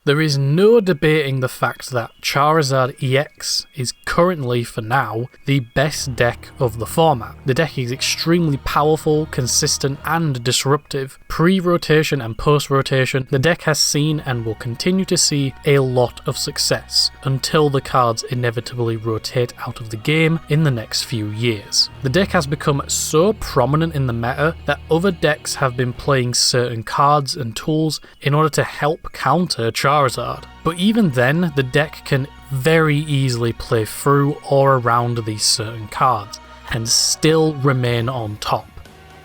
There is no debating the fact that Charizard EX is currently, for now, the best deck of the format. The deck is extremely powerful, consistent and disruptive. Pre-rotation and post-rotation, the deck has seen and will continue to see a lot of success until the cards inevitably rotate out of the game in the next few years. The deck has become so prominent in the meta that other decks have been playing certain cards and tools in order to help counter Charizard. But even then, the deck can very easily play through or around these certain cards and still remain on top.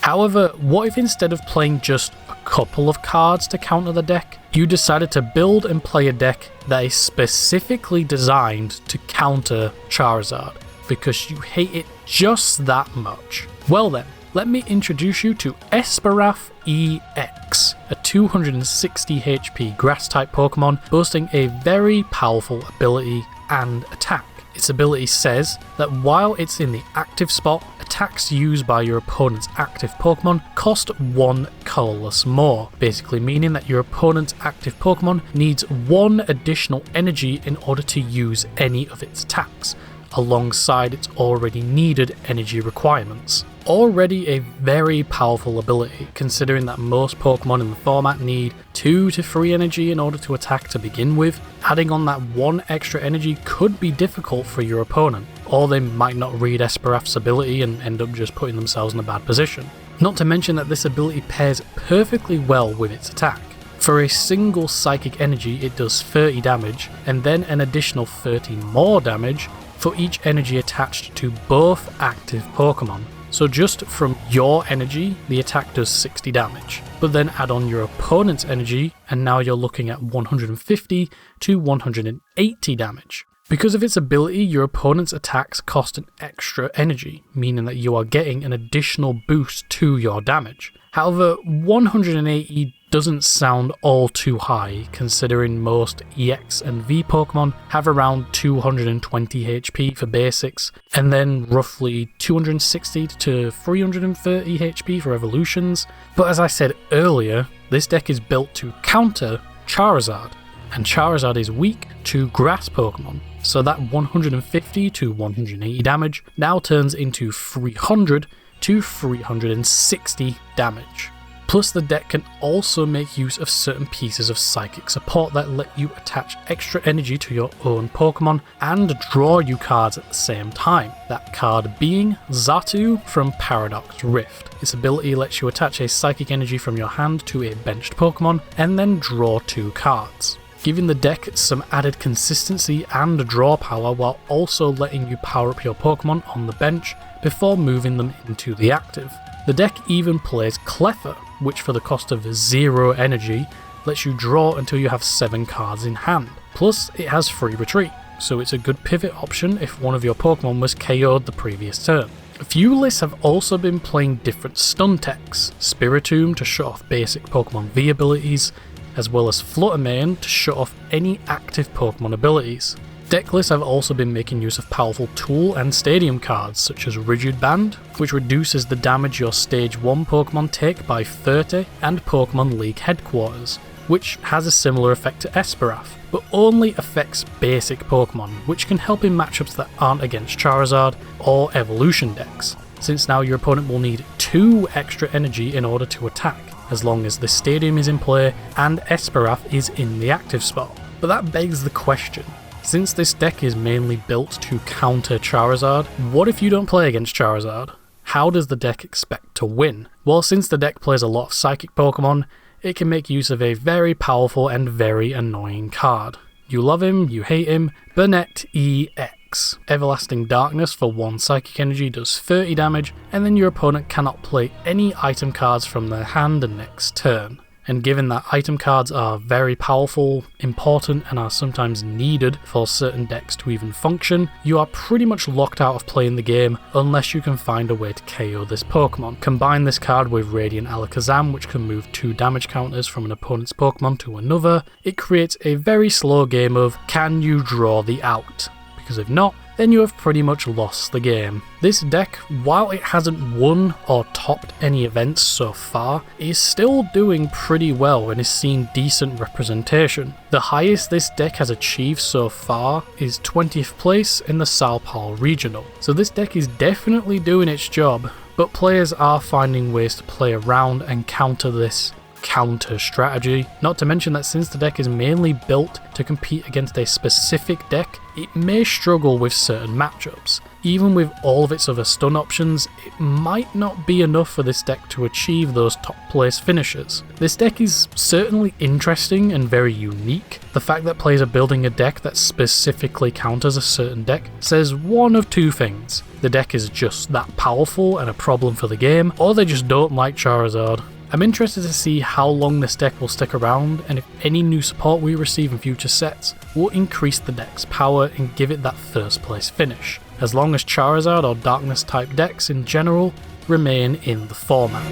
However, what if instead of playing just a couple of cards to counter the deck, you decided to build and play a deck that is specifically designed to counter Charizard because you hate it just that much? Well then, let me introduce you to Espathra EX, a 260 HP grass-type Pokemon boasting a very powerful ability and attack. Its ability says that while it's in the active spot, attacks used by your opponent's active Pokemon cost 1 colourless more, basically meaning that your opponent's active Pokemon needs 1 additional energy in order to use any of its attacks, alongside its already needed energy requirements. Already a very powerful ability, considering that most Pokemon in the format need 2 to 3 energy in order to attack to begin with. Adding on that 1 extra energy could be difficult for your opponent, or they might not read Espathra's ability and end up just putting themselves in a bad position. Not to mention that this ability pairs perfectly well with its attack. For a single psychic energy it does 30 damage, and then an additional 30 more damage for each energy attached to both active Pokemon. So just from your energy, the attack does 60 damage, but then add on your opponent's energy and now you're looking at 150 to 180 damage. Because of its ability, your opponent's attacks cost an extra energy, meaning that you are getting an additional boost to your damage. However, 180 doesn't sound all too high, considering most EX and V Pokemon have around 220 HP for basics, and then roughly 260 to 330 HP for evolutions. But as I said earlier, this deck is built to counter Charizard, and Charizard is weak to grass Pokemon, so that 150 to 180 damage now turns into 300 to 360 damage. Plus the deck can also make use of certain pieces of psychic support that let you attach extra energy to your own Pokemon and draw you cards at the same time. That card being Xatu from Paradox Rift. Its ability lets you attach a psychic energy from your hand to a benched Pokemon and then draw 2 cards, giving the deck some added consistency and draw power while also letting you power up your Pokemon on the bench before moving them into the active. The deck even plays Cleffa, which for the cost of 0 energy lets you draw until you have 7 cards in hand. Plus it has free retreat, so it's a good pivot option if one of your Pokemon was KO'd the previous turn. A few lists have also been playing different stun techs, Spiritomb to shut off basic Pokemon V abilities, as well as Flutter Mane to shut off any active Pokemon abilities. Deck lists have also been making use of powerful tool and stadium cards such as Rigid Band, which reduces the damage your stage 1 Pokemon take by 30, and Pokemon League Headquarters, which has a similar effect to Espathra, but only affects basic Pokemon, which can help in matchups that aren't against Charizard or evolution decks, since now your opponent will need 2 extra energy in order to attack, as long as the stadium is in play and Espathra is in the active spot. But that begs the question, since this deck is mainly built to counter Charizard, what if you don't play against Charizard? How does the deck expect to win? Well, since the deck plays a lot of psychic Pokemon, it can make use of a very powerful and very annoying card. You love him, you hate him, Banette EX. Everlasting Darkness for 1 psychic energy does 30 damage, and then your opponent cannot play any item cards from their hand the next turn. And given that item cards are very powerful, important, and are sometimes needed for certain decks to even function, you are pretty much locked out of playing the game unless you can find a way to KO this Pokemon. Combine this card with Radiant Alakazam, which can move 2 damage counters from an opponent's Pokemon to another. It creates a very slow game of, can you draw the out? Because if not, then you have pretty much lost the game. This deck, while it hasn't won or topped any events so far, is still doing pretty well and is seeing decent representation. The highest this deck has achieved so far is 20th place in the Sao Paulo Regional, so this deck is definitely doing its job, but players are finding ways to play around and counter this counter strategy. Not to mention that since the deck is mainly built to compete against a specific deck, it may struggle with certain matchups. Even with all of its other stun options, it might not be enough for this deck to achieve those top place finishes. This deck is certainly interesting and very unique. The fact that players are building a deck that specifically counters a certain deck says one of two things. The deck is just that powerful and a problem for the game, or they just don't like Charizard. I'm interested to see how long this deck will stick around, and if any new support we receive in future sets will increase the deck's power and give it that first place finish, as long as Charizard or Darkness type decks in general remain in the format.